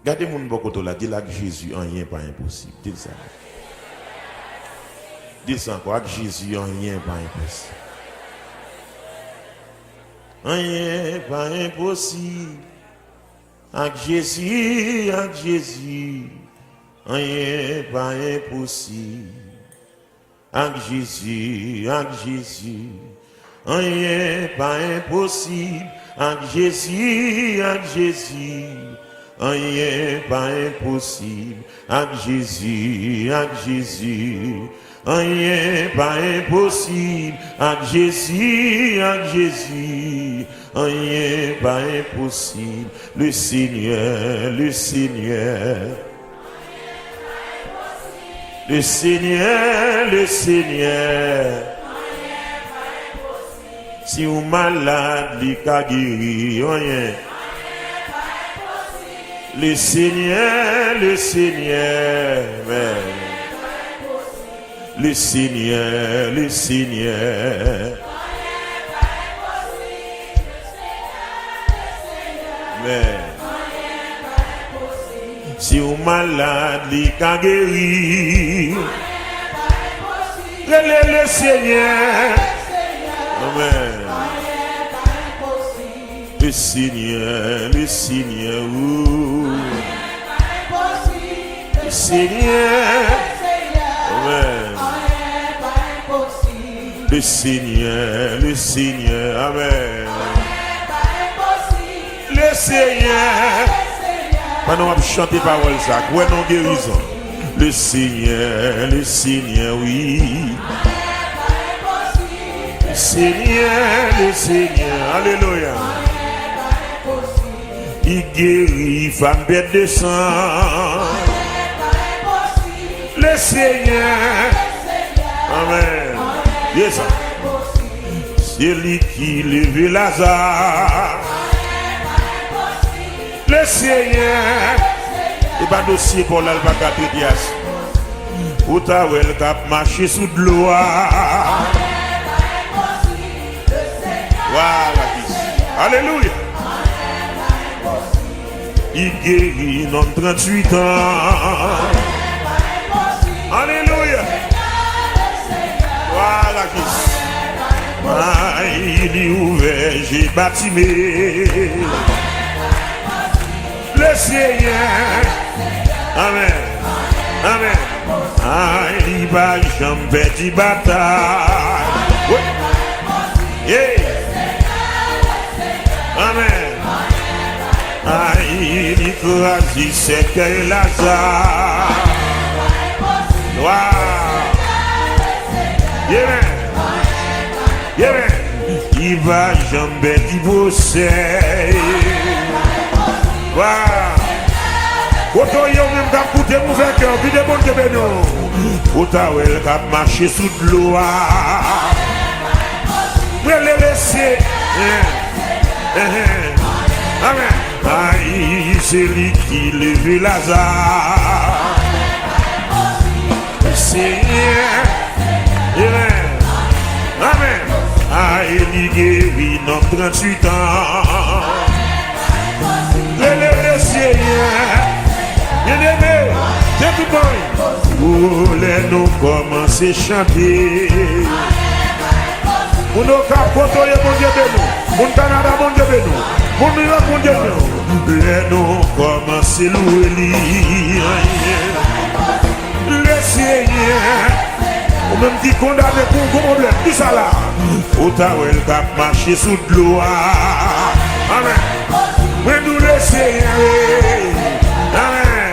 Gardez mon bokoto là, dis là que Jésus, rien pas impossible. Dis ça. Dis ça encore, avec Jésus, rien pas impossible. Rien pas impossible. Avec Jésus, rien pas impossible. Avec Jésus, rien pas impossible. Avec Jésus, rien pas impossible. Avec Jésus, rien pas impossible. Avec Jésus, rien pas impossible. Le Seigneur, le Seigneur. Le Seigneur, le Seigneur. Si vous malade, il a guéri, rien. Le Seigneur, le Seigneur. Le Seigneur, le Seigneur. Si vous malade, il a guéri. Le Seigneur. Amen. Le Seigneur, le Seigneur. Le Seigneur. Amen. Le Seigneur, le Seigneur. Amen. Le Seigneur. Maintenant, on va chanter parole ça. Ouais, non, guérison. Le Seigneur, oui. Le Seigneur, alléluia. Il guérit, femme bête de sang. Le Seigneur. Amen. Yes. C'est lui qui lève Lazare. Le Seigneur. Et pas dossier pour l'albacat Dias. Où t'as vu le cap marché sous de l'eau. Voilà. Alléluia. Il guérit non 38 ans. Alléluia. Voilà. Il est ouvert, j'ai bâtimé. Le Seigneur. Amen. Amen. Il va jamais de bataille. Yeah. Amen. Il écrase c'est que Lazare. Wow. Yeah. Yeah. Il va jamais divorcer. Wow. Autant il y a même qu'à coûter mon vainqueur, puis des bons bénos. Autant il a marché sous de l'eau. Vous les laisser. Amen. C'est lui qui lève Lazare. Seigneur. Amen. Il guérit dans 38 ans. Le Seigneur. Bien-aimé, c'est tout bon. Où les nous commencer à chanter. Pour nos capotes, mon Dieu de nous. Mon Canada, mon Dieu de nous. Mon New York, mon Dieu de nous. Les nous commencer à louer. Le Seigneur. Ou même qui condamne pour un problème. Qui ça là? Où t'as eu le cap marché sous de l'eau. Amen. Mais nous le Seigneur. Amen.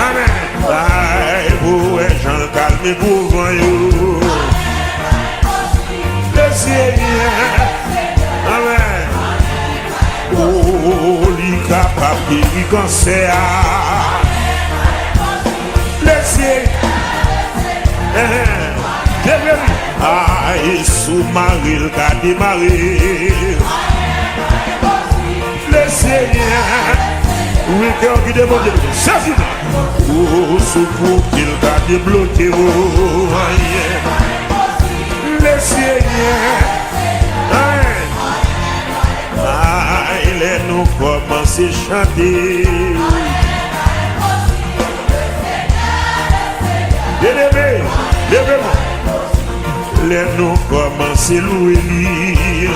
Amen. Aïe, vous êtes Jean calme pour vous. Le Seigneur. Amen. Oh, il est capable de cancer. Le Seigneur. Aïe, sous-marie, le cas démarré. Le Seigneur. Oui, cœur qui demande de c'est fini. Oh, secours qu'il a débloqué. Le Seigneur. Il est nous commencer à chanter. nous commençons à louer.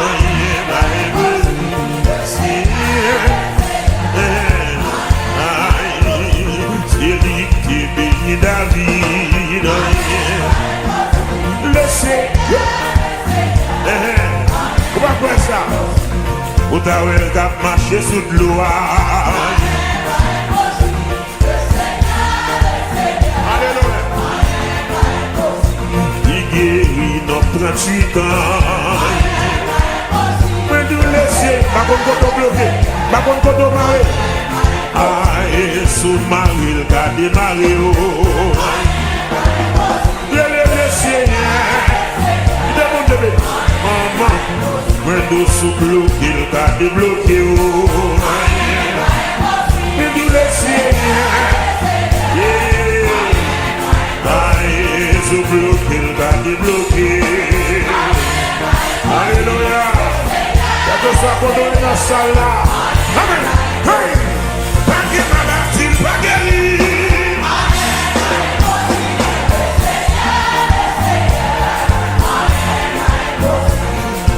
C'est lui qui bénit David. Laissez. Pourquoi ça? Où t'as vu le cap marcher sous l'eau? Alléluia. Il guérit nos 38 ans. Mais nous laisser, pas comme quand on bloqué, pas comme quand on marre. Aïe, sous Marie, le cas démarré. Laissez, il demande de bébé. Maman, mais nous sous bloqué, le cas débloqué. Mais nous laissez, aïe, sous bloqué, le cas débloqué. Alléluia. Que ce soit qu'on donne dans la salle là. Amen. Hey. Pas de maladie, pas guéri.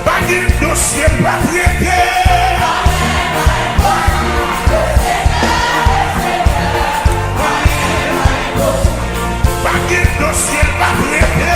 Pas de dossier, pas traité. Pas de dossier, pas traité.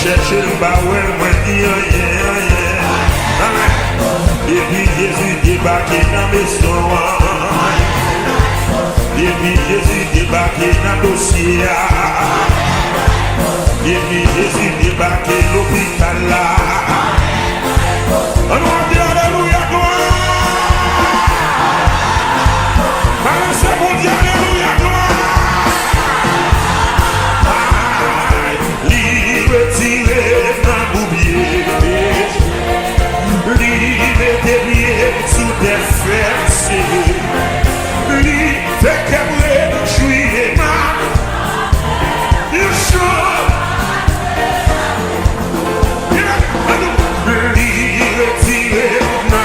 Chercher le baouel, moi dis et puis Jésus débarqué dans mes soins. Et puis Jésus débarqué dans le dossier. Et puis Jésus débarqué l'hôpital là. On va dire alléluia, gloire. Balancez mon Dieu, alléluia, gloire. Retiré dans boubier, libre délié sous des fesses, libre fait qu'aimer, jouer ma, il chante, libre retiré dans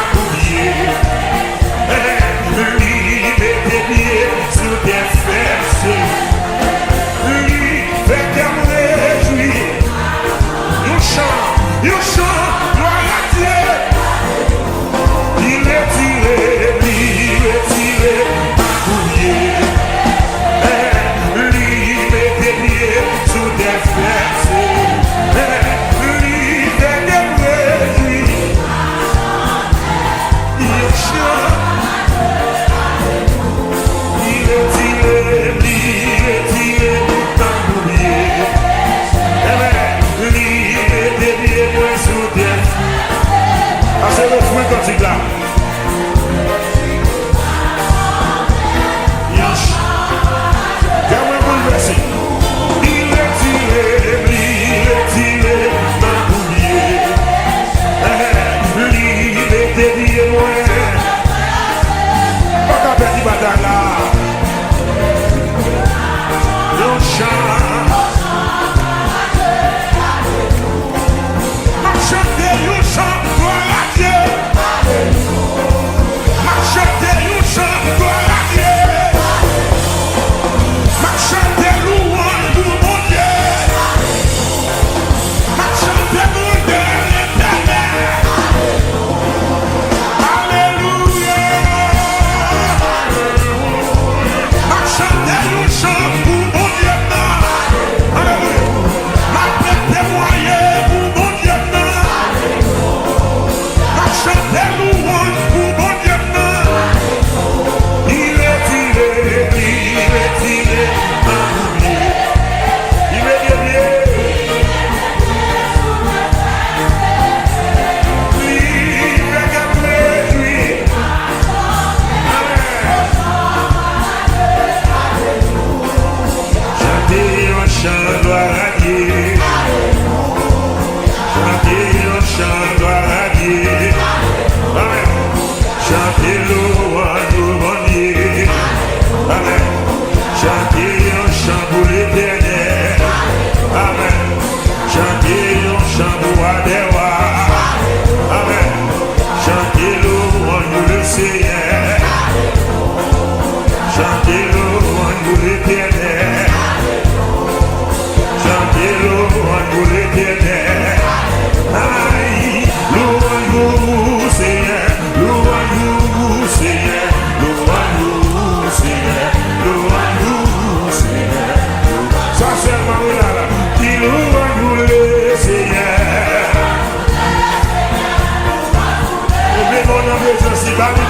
Yes,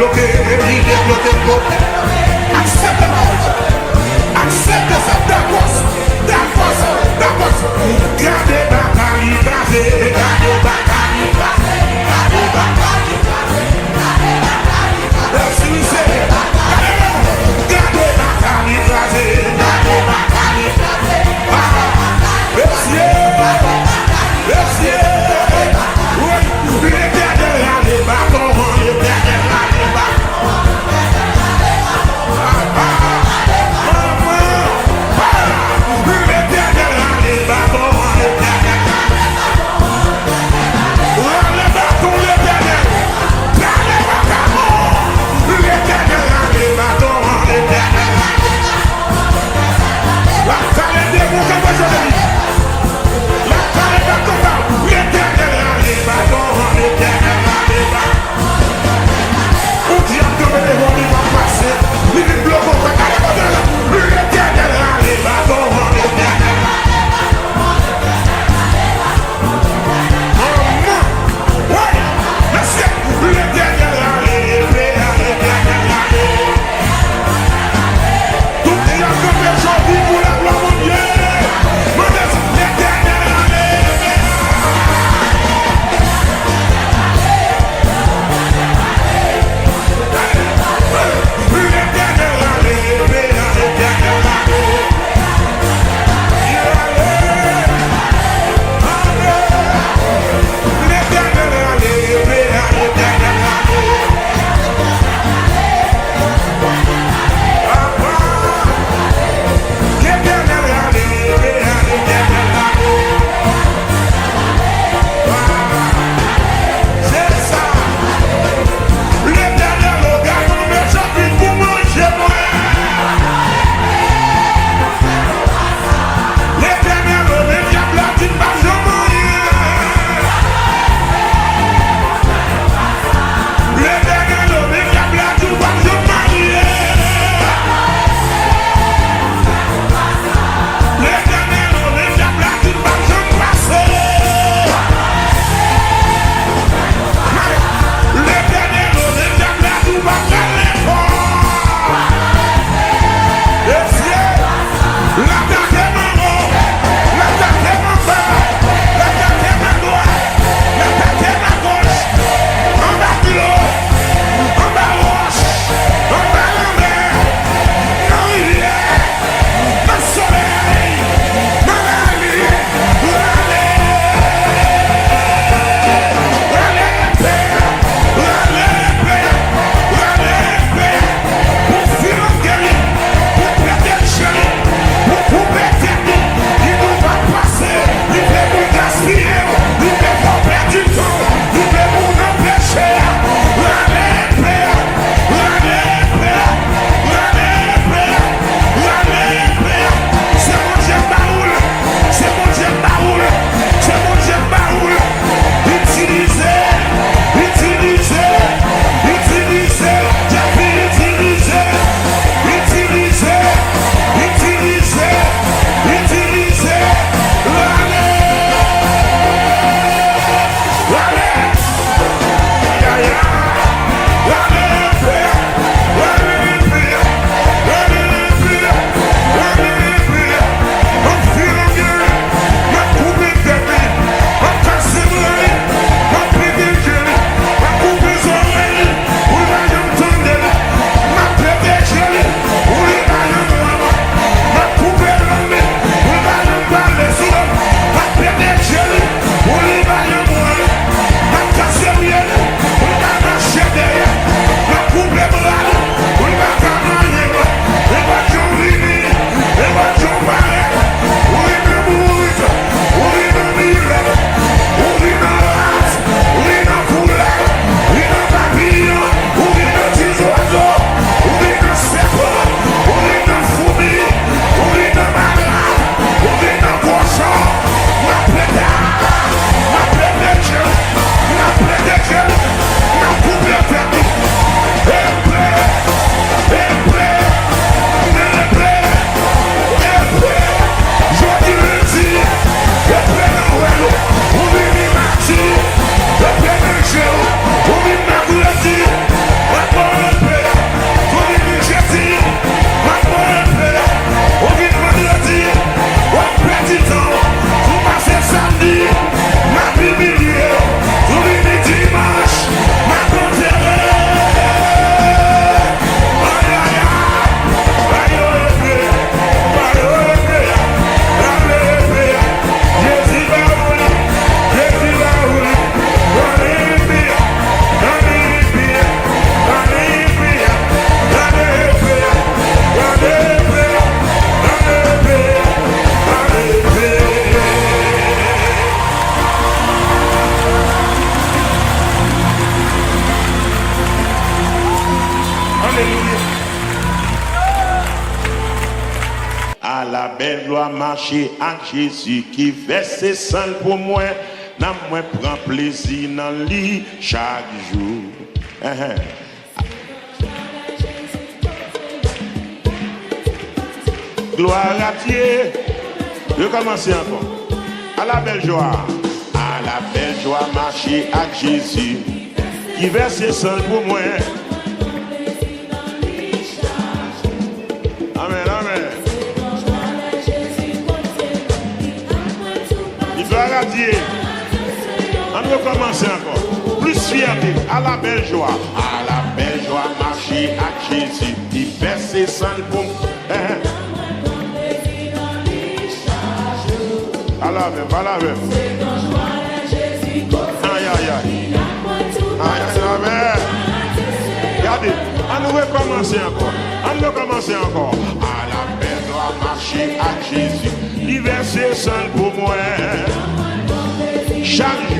débloqué. Il débloque le problème. Accepte ma accepte ça. D'accord. Gardez ma calibrase. Gardez ma calibrase. Gardez ma calibrase. Gardez ma calibrase. Merci, c'est. Gardez ma calibrase. Gardez ma calibrase. Merci. Merci. Oui, les gardez les bâtons. Les gardez les bâtons. belle gloire marcher avec Jésus qui verse sang pour moi. N'a moi prend plaisir dans lui chaque jour. Gloire à Dieu. Je commence encore. À la belle joie. À la belle joie marcher avec Jésus qui verse sang pour moi. Amen, amen. Gloire à Dieu. On va commencer encore. Plus fierté. À la belle joie. À la belle joie marcher avec Jésus qui verse sang pour moi. À la même, à la même. Aïe, aïe, aïe. Aïe, aïe, aïe. Regardez, on va commencer encore. On va commencer encore. À la belle doit marcher à Jésus. Il verse sang pour moi. Chaque jour.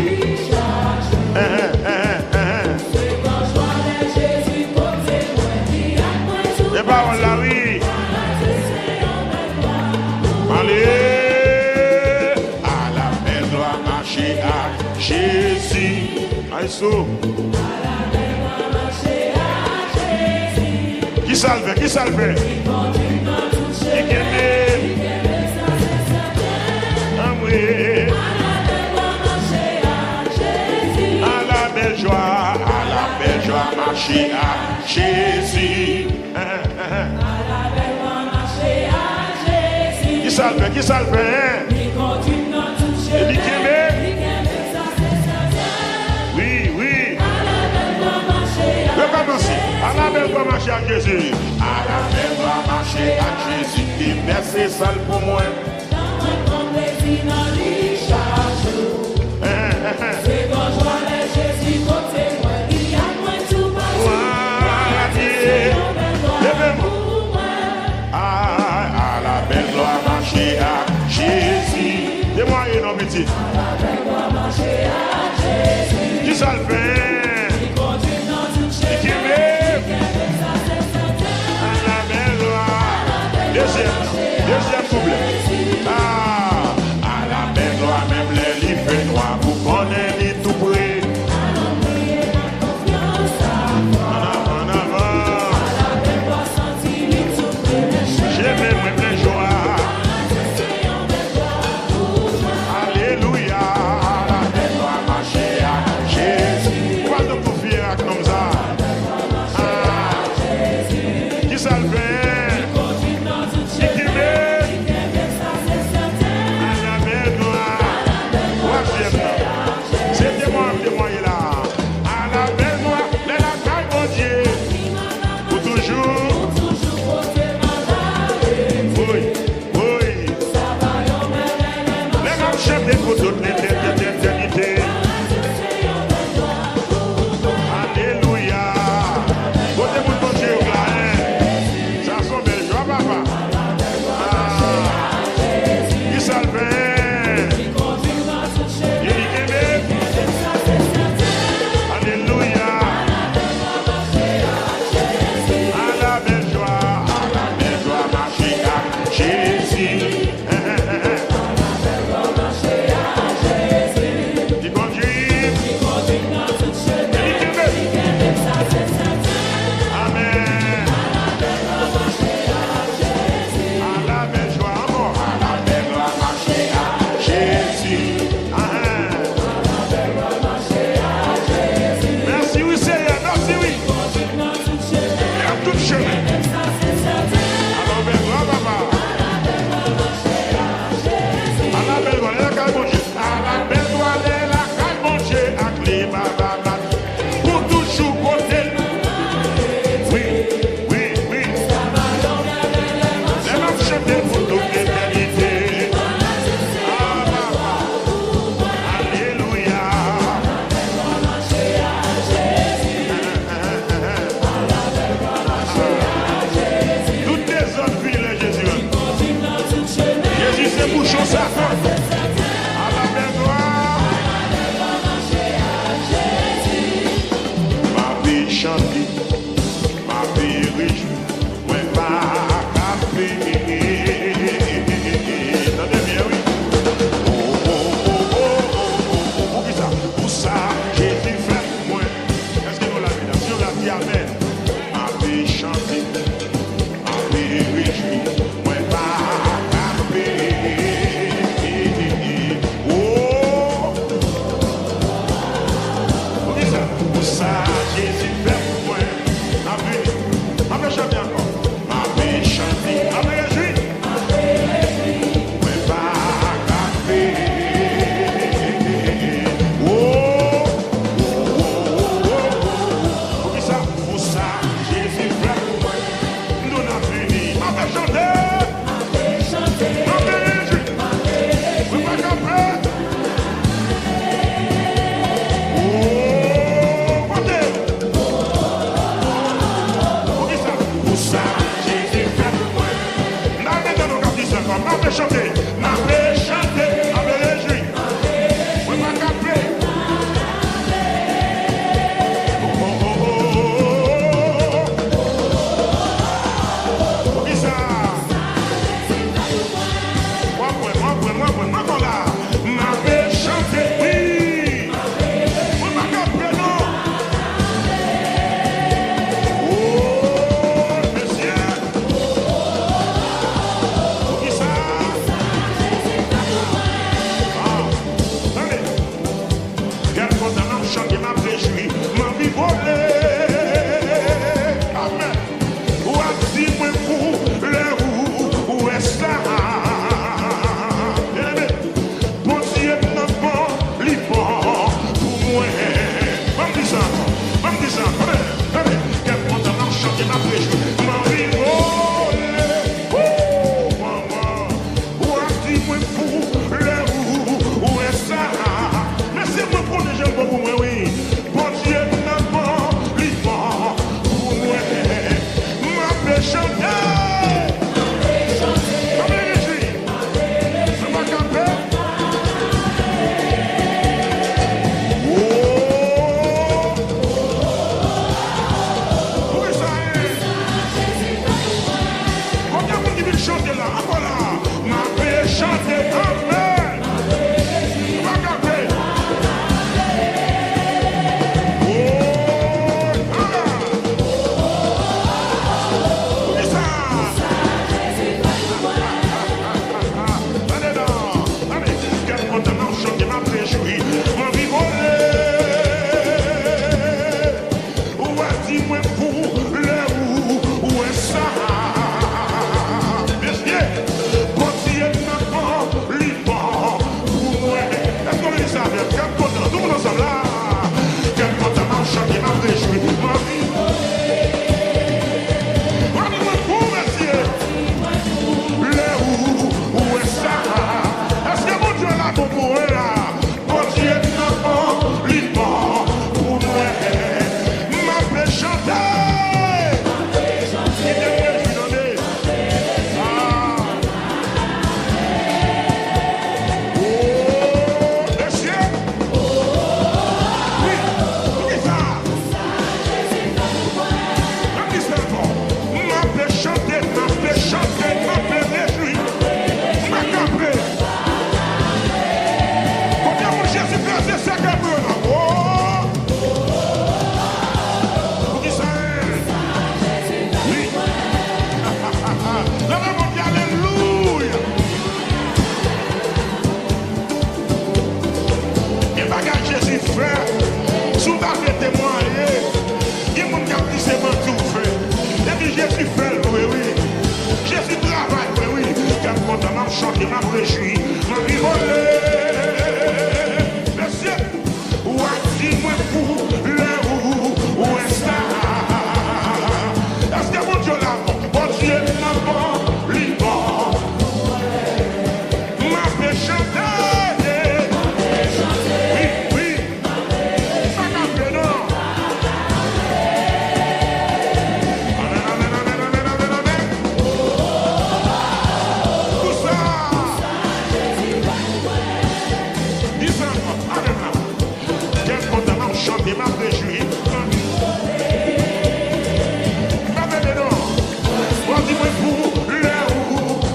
Et pas on l'a oui. Allez. Jésus, Aïssou. Qui ça le fait? Qui ça le fait? À la belle joie, marcher à Jésus. Qui ça le fait? Qui ça le fait? À la belle doit marcher à Jésus. À la belle doit marcher à Jésus. Qui verse sang pour moi. C'est quand je vois les Jésus côté moi. Il y a moins tout bas. À la belle doit marcher à Jésus. Témoignez nos petits. À la belle doit marcher à Jésus. Qui ça le fait? Deuxième couplet. À la belle Hey! Chanter, m'a réjoui, m'a rigolé. Monsieur, ou dis-moi pour le où est ça? Est-ce que mon Dieu là, mon Dieu n'a pas libre? M'a fait chanter. Oui, oui. Ça m'a fait non. Amen, amen, amen, amen, amen, amen. Tout ça. Chanter ma réjouie. Ma belle non. Dis-moi pour le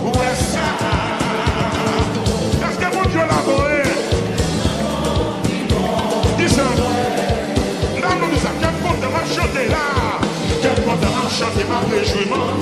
où est ça? Est-ce que mon Dieu l'a volé? Dis ça. Là, nous disons, quel compte m'a chanté là? Quel compte m'a chanté ma réjouiment?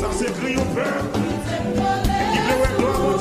Ça c'est triompher. Il veut gloire.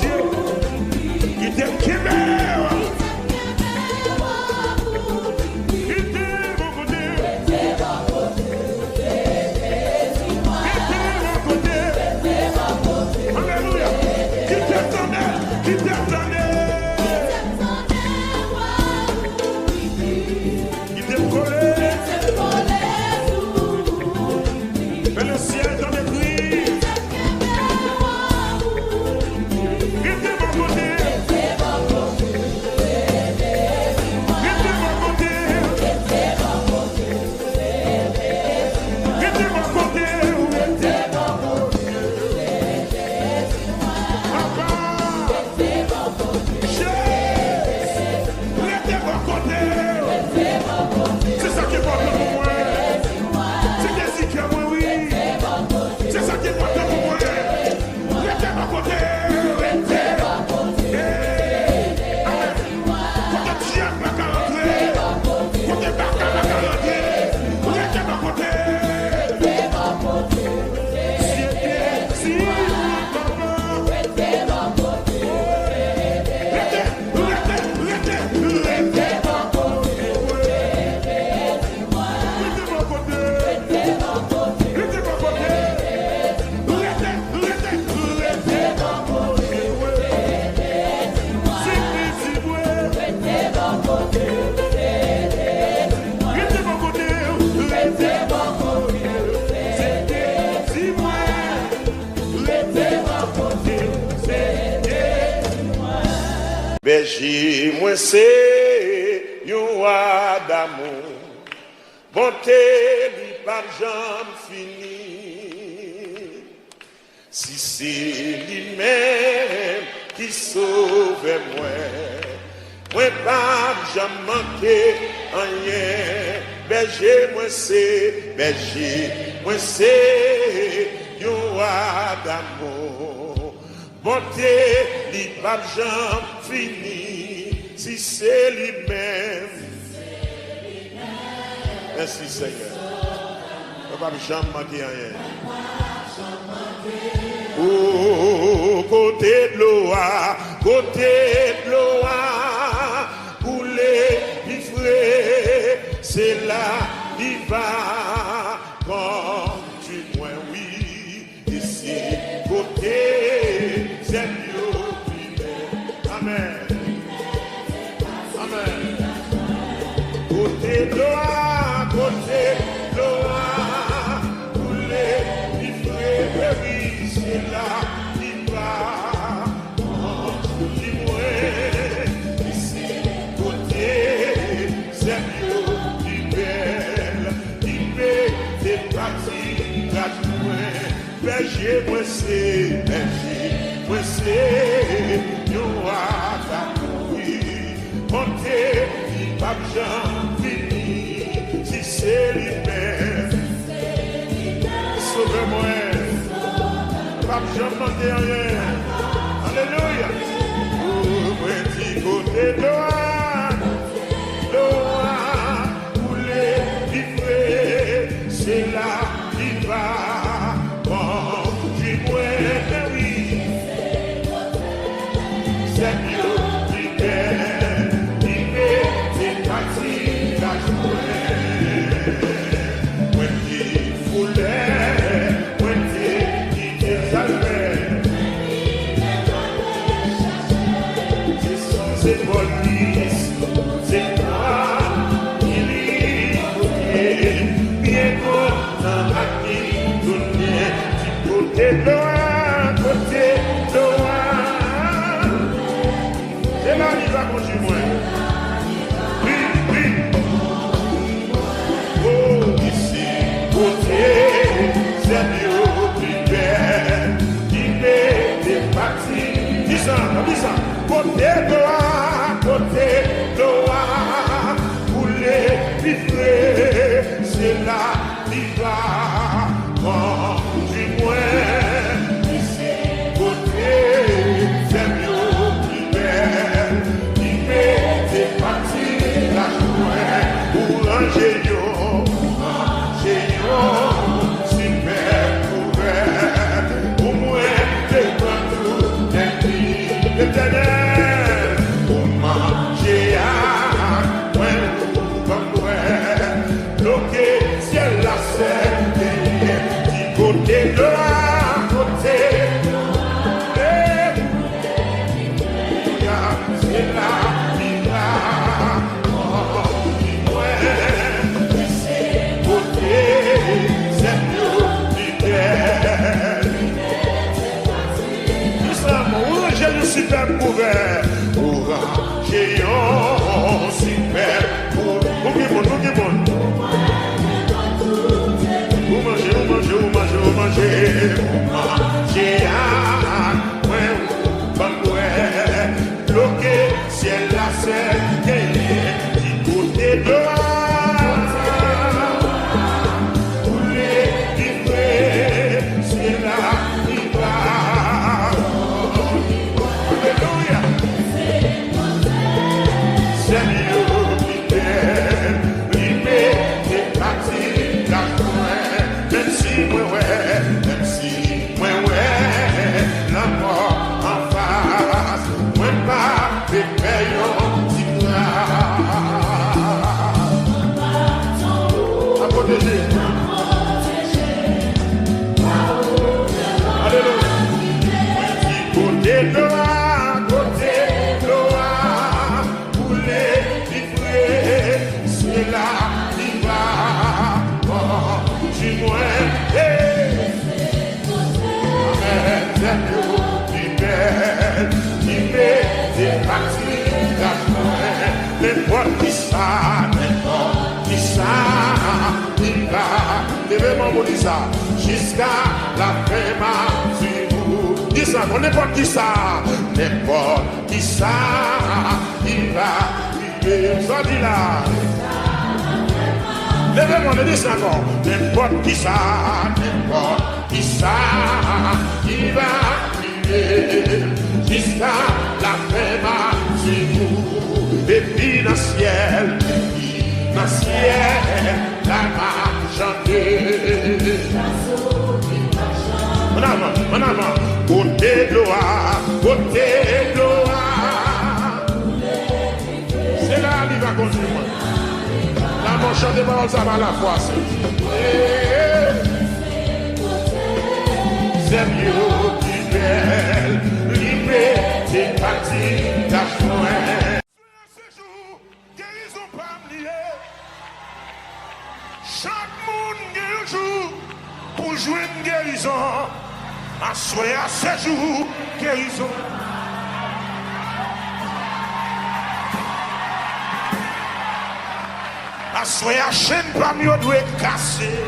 Berger, moi c'est yon roi d'amour. Bonté, li pas jamais fini. Si c'est lui-même qui sauve moi pas jamais manqué rien. Berger, moi c'est yon roi d'amour. Bonté, li pas jamais fini. Si c'est lui-même. Merci Seigneur. On va jamais manquer rien. Oh, côté de l'eau, couler, vivre, c'est là, il va, quand tu vois, oui, ici, côté, c'est mieux, amen, amen, côté de l'eau, couler, vivre, oui, c'est là, il va, quand tu vois, ici, côté, c'est mieux, il belle, il met des parties, la joie, berger, moi c'est, yo a d'amour, monter, il va bien finir, si c'est lui-même, sauve-moi. Pas jamais demander rien. Alléluia. Moi dis côté loin, couler, vivre, c'est là qui va. Quand tu vois, oui, c'est mieux, libère, c'est parti, la journée. Moi dis fouler. C'est police, c'est toi, il est bien content à qui donner, côté loin, c'est là il va continuer. Oui, oh, ici, côté, c'est mieux, plus belle, il met des parties, dis ça, côté loin, couler, vivre, c'est là, il va, quand tu vois, ici, côté, c'est mieux, plus belle, il met des parties, la joie, pour un géant, super couvert, pour moi, t'es pas tout, t'es l'éternel. Côté de la côté, c'est là, il va, ici, côté, c'est mieux, fidèle. Islam, j'ai le super couvert, géant, super couvert. Manger, bloqué, ciel la serre, du côté de couler, vivre, c'est là, il va. Alléluia. C'est mieux, libéré, c'est parti, la joie, même si, la mort en face, moi pas des payons si à protéger. Alléluia. Côté loin, couler, vivre, c'est là, il va, du moins, c'est mieux, c'est parti. on dit ça. Jusqu'à la fin, sur vous. Dis ça, on n'importe qui ça. N'importe qui ça. Il va vivre. Ça dit là. Levez-moi, ne dis ça encore. N'importe qui ça. N'importe qui ça. Il va vivre. Jusqu'à la fin, sur vous. Et puis dans le ciel. Dans le ciel, la marchande. En avant, côté gloire, côté gloire. C'est là qu'il va continuer. La marchande de parole, ça va la foi. C'est mieux qui belle, liberté, partie, d'acheter. Chaque monde gagne un jour pour jouer une guérison. À souhait à 7 jours, guérison. À souhait à chaîne pas mieux doit casser.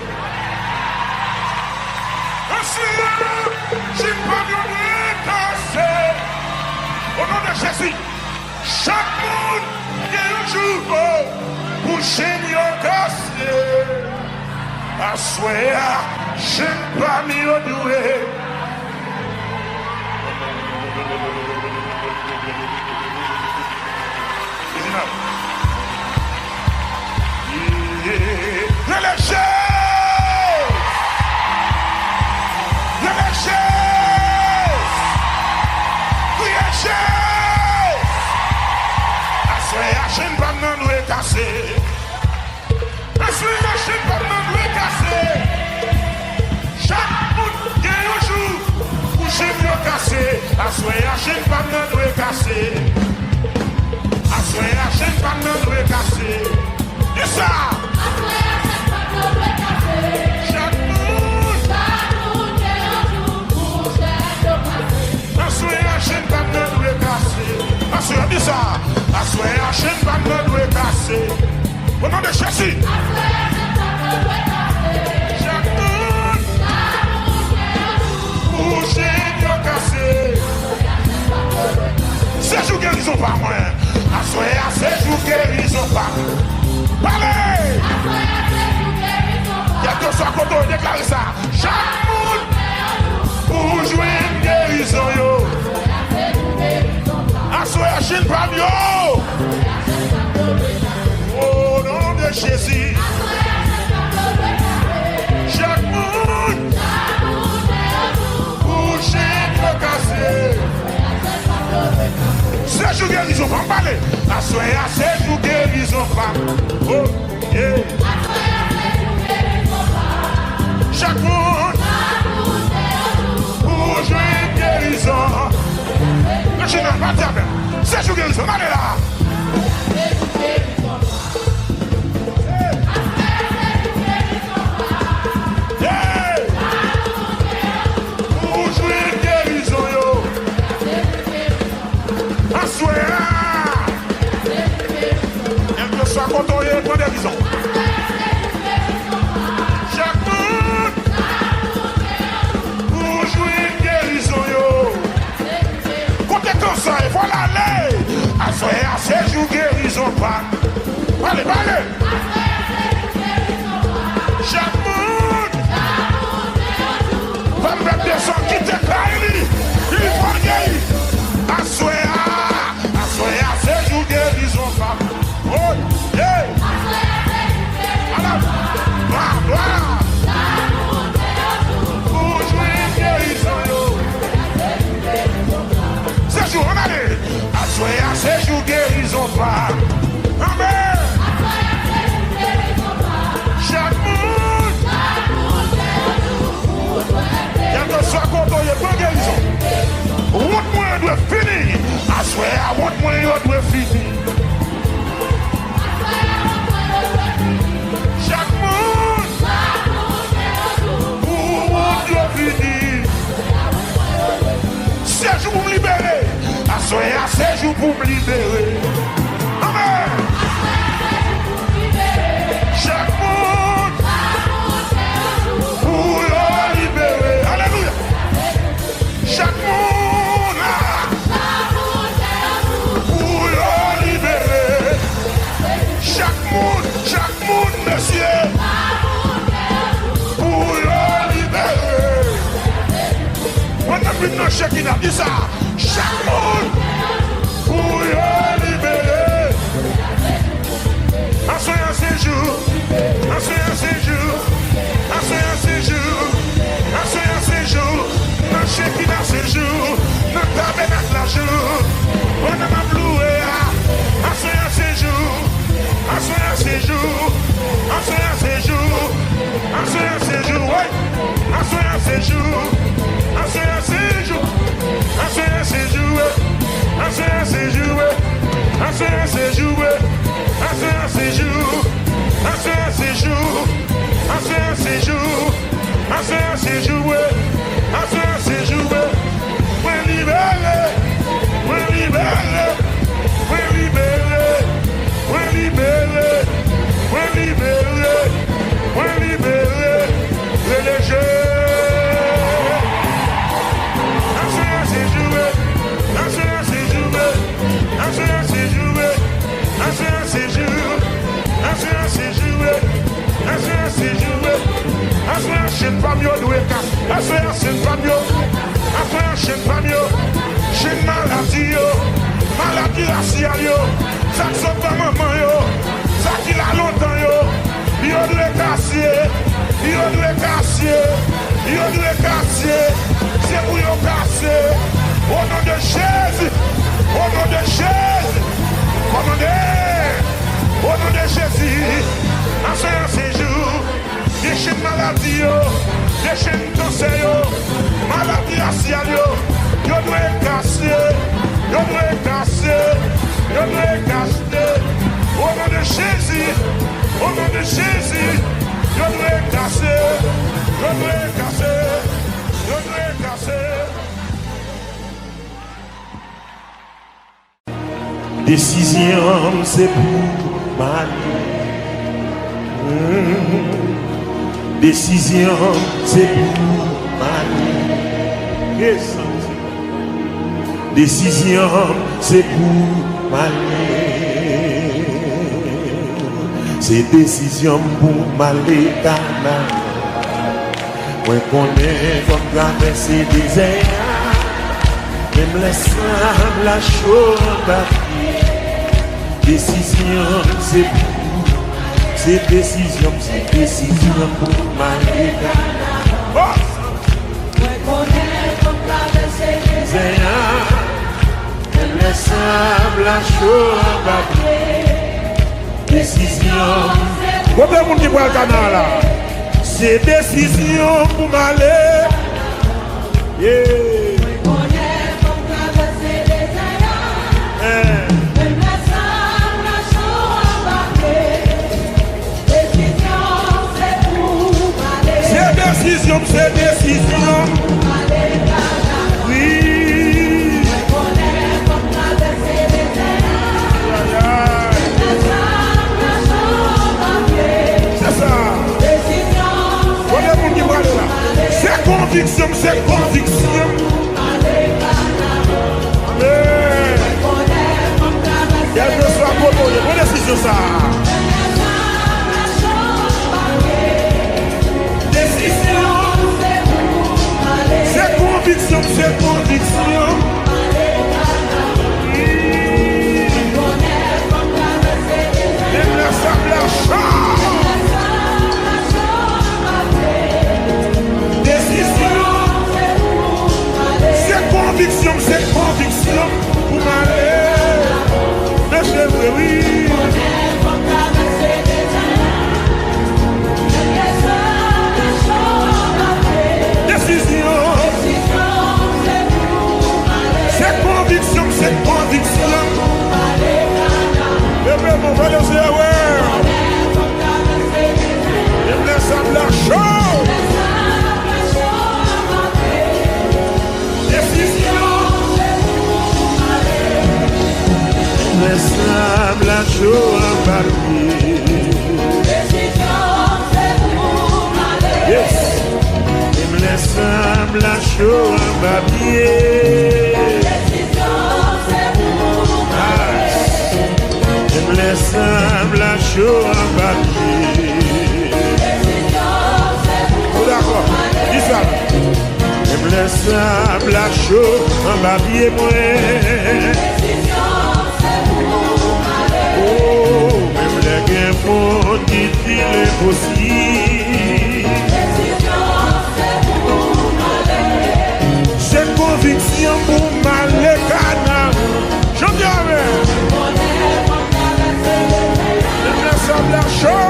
À souhait à chaîne pas mieux doit casser. Au nom de Jésus, chaque monde gagne un jour pour chaîne casser. I swear, j'aime pas mieux doué. Assoyez à chaîne pas de doit casser. Assoyez à chaîne pas de doit casser. Et ça. Assoyez à chaîne pas de doit casser. Chaque monde est un jour pour casser. Assoyez à chaîne pas de doit casser. Assoyez, dis ça. Assoyez à chaîne pas de doit casser. Au nom de Jésus. Assoyez à chaîne pas de doit casser. Chaque monde est un jour pour casser. C'est jour guérison pas moi. Assoyez à ces jours guérison pas. Parlez. Il y a 200 quand on déclare ça. Chaque monde pour jouer une guérison yo. Assoyez à Chine pas yo. Au nom de Jésus. Chaque monde pour Chine casser. C'est jour guérison pas parler. Assoyez à ces jours guérison pas. Oh yeah. Chaque monde pour jouer une guérison. Le général pas dire c'est jour guérison. Allez là. Quand on est pour des raisons. Chaque monde pour jouer une guérison yo. Quand t'es comme ça, il faut l'aller. Assoyez à ces jours guérison pas. Allez, allez. Chaque monde va me mettre des sons qui te caillent. Il faut guérir. Assoyez à ces jours guérison pas. Oh, yeah. Gloire. Pour jouer une guérison yo. C'est jour, on allait. Assoyez à ces jours guérison pas. Amen. Chaque monde. Il y a de soir quand on est pas guérison. Route moins doit finir. Assoyez à route moins doit finir. Chaque monde pour Dieu fini. C'est jour pour me libérer. Assoyez à ces jours pour me libérer. Amen. Chaque monde dis ça. Chaque monde pour y libérer. Un séjour, un séjour, un séjour, un séjour, un chèque d'un séjour, un tabernacle la jour, on a ma loué, un séjour, un séjour, un séjour, un séjour, ouais, un séjour, un séjour, un séjour, un séjour, un séjour, un séjour, un séjour, un séjour, un séjour, un séjour, ouais libéré, ouais libéré, ouais libéré, ouais libéré, ouais libéré, ouais libéré, les jeux. Un séjour, un séjour, un séjour, un séjour. Un séjour, un séjour, un chaîne pas mieux, un chaîne pas mieux, un chaîne pas mieux, chaîne maladie, maladie raciale, ça ne sort pas maman, ça qui l'a longtemps, il doit casser, il doit casser, il doit casser, c'est pour y casser, au nom de Jésus, au nom de Jésus, au nom de Jésus, un séjour, des chaînes maladies, des chaînes cancer, maladies raciales, il doit casser, il doit casser, il doit casser, au nom de Jésus, au nom de Jésus, il doit casser, il doit casser, il doit casser. Décision, c'est pour mal. Décision, c'est pour mal. Décision, c'est pour mal. C'est décision pour mal et canal. Moi connais comme traverser des airs. Même les sables, la chose. Décision, c'est pour, c'est décision pour ma vie. Les sables, la chose, décision. Combien de monde qui voit le canal là? C'est décision pour m'aller. Yeah. C'est décision. Oui. C'est ça. C'est conviction, c'est conviction. Quelle que soit bonne décision ça. C'est conviction. Même la sable décision. C'est conviction, c'est conviction. Pour m'aller. Le cheveu, oui. C'est conviction. Le peuple va le savoir. Il me semble la chose. Décision. Il me semble la chose en papier. Décision, c'est pour m'aller. Yes. Il me semble la chose en papier. Laisse-moi la chose en papier. Tout d'accord, dis ça. sable à chaud en bas pied moi. Oh, même les gens font qui disent l'impossible. C'est conviction pour m'aller canard. J'en dis avec. Le sable à chaud.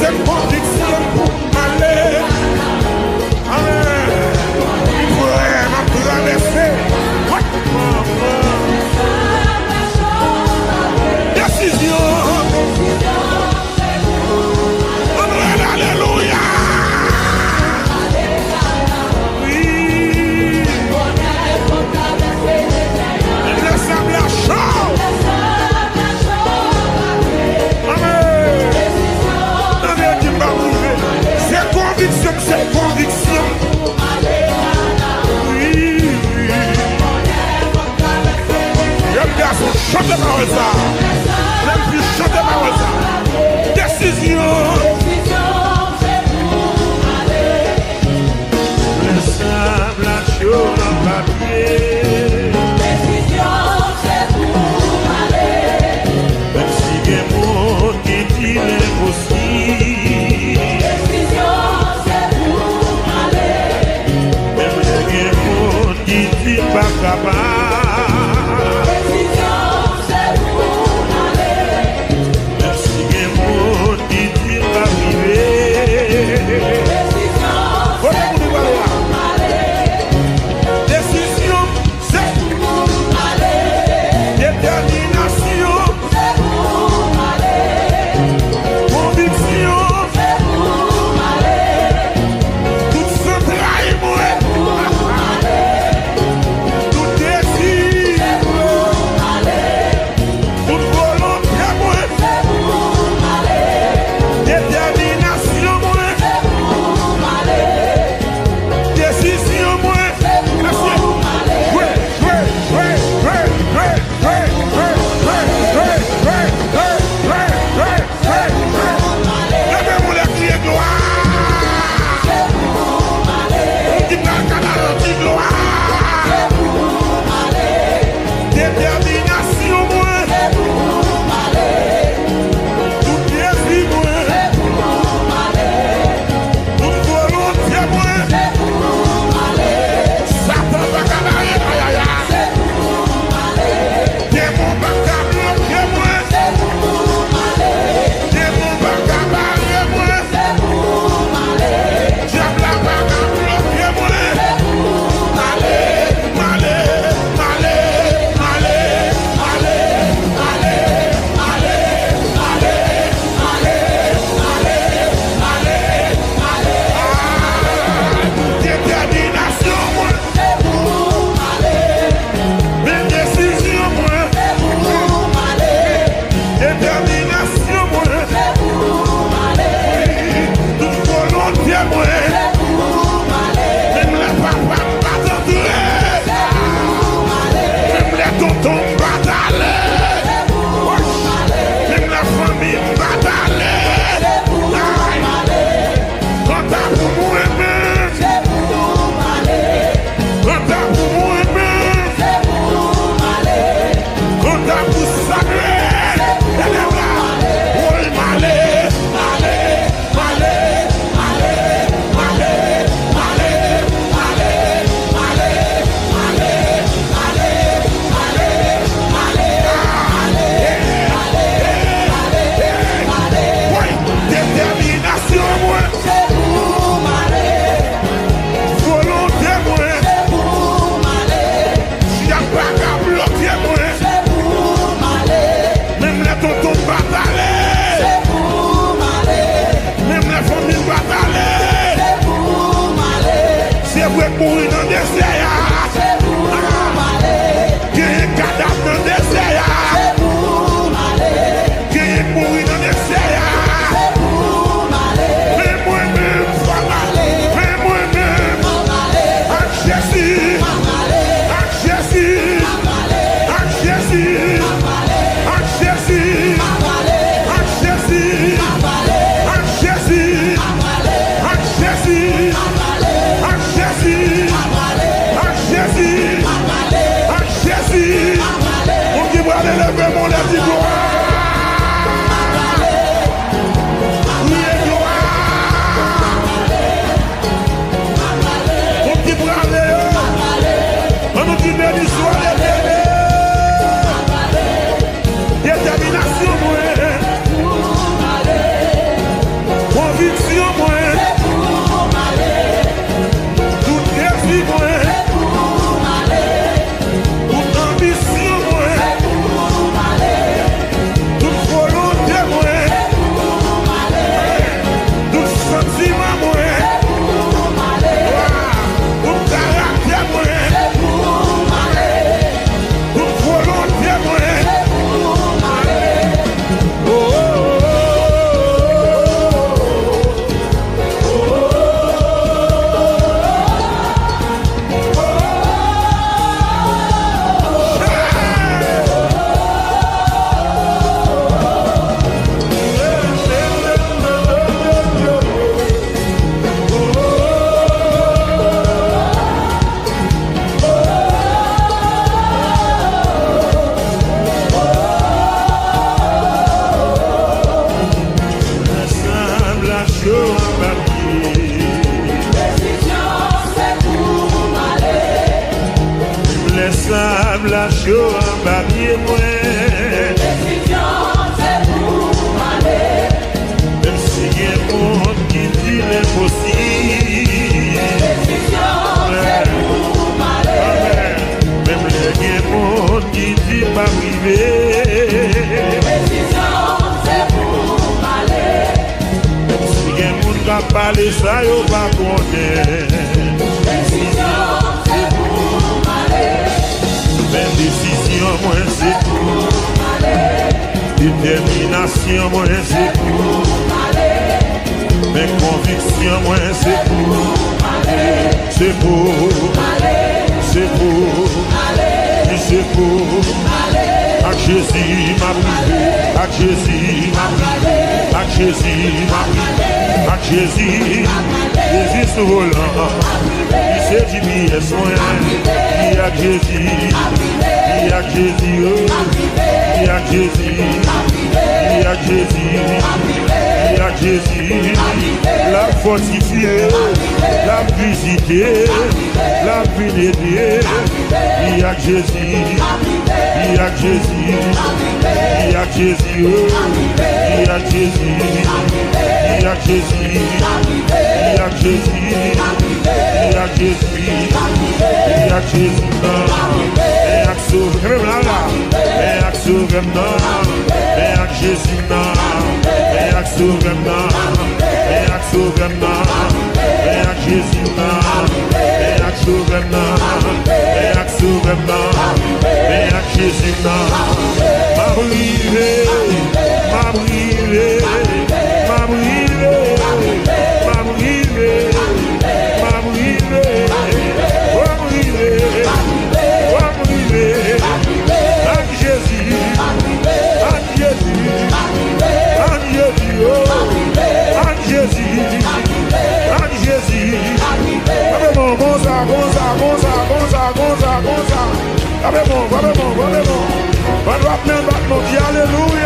C'est conviction pour m'aller. Amen. Il faut vraiment traverser. Décision. Amen. Alléluia. Oui. Le sable à chaud. C'est conviction. Oui, oui. J'aime bien chanter par ça. J'aime plus chanter par ça. Décision. Le sable à chaud dans papier. Décision, c'est pour aller. Même si les mots qui disent l'impossible. Décision, c'est pour aller. Même si les mots qui disent pas arriver. Décision, c'est pour aller. Décision, c'est pour aller. Détermination, c'est pour aller. Conviction, c'est pour aller. tout ce travail, moi. Mourir dans le désert. C'est pour m'aller. Qui est cadavre dans le désert. C'est pour m'aller. Qui est mourir dans le désert. C'est pour m'aller. Mais moi-même, voilà. Mais moi-même, avec Jésus. Avec Jésus. Avec Jésus. Avec Jésus. Avec Jésus. sable la chaux en papier moi. Décision, c'est pour m'aller. Même si y a un monde qui dit l'impossible. Décision, c'est pour m'aller. Même les monde qui dit pas privé. Décision, c'est pour m'aller. Même si y a un monde qui a parlé ça, yo pas connaître. Décision, c'est pour m'aller. Même décision, moi c'est pour M'aller. détermination, moi c'est pour M'aller. mes convictions, moi c'est pour c'est pour c'est pour c'est pour à Jésus m'a privé, à Jésus m'a privé, à Jésus m'a privé, à Jésus Jésus sous volant, il s'est dit bien soin, il y a Jésus, il y a Jésus, il y a Jésus, il y a Jésus, il y a Jésus, la fortifiée, la visiter, la pénétrer, il y a Jésus, il y a Jésus, il y a Jésus, il y a Jésus, il y a Jésus, il y a Jésus, il y a Jésus, il y a Jésus, et à sauver là, et à sauver là, et à Jésus là, et à sauver là, et à sauver là, et à Jésus là, et à sauver là, et à sauver là, et à Jésus là, m'a brûlé, m'a brûlé, m'a brûlé, m'a brûlé, m'a brûlé, m'a brûlé, m'a brûlé, à Jésus, à Jésus, à Jésus, à Jésus, à Jésus. Vraiment, bon ça, bon ça, bon ça, bon ça, bon ça, bon ça. Vraiment, vraiment, vraiment. On doit même battre nos pieds, alléluia.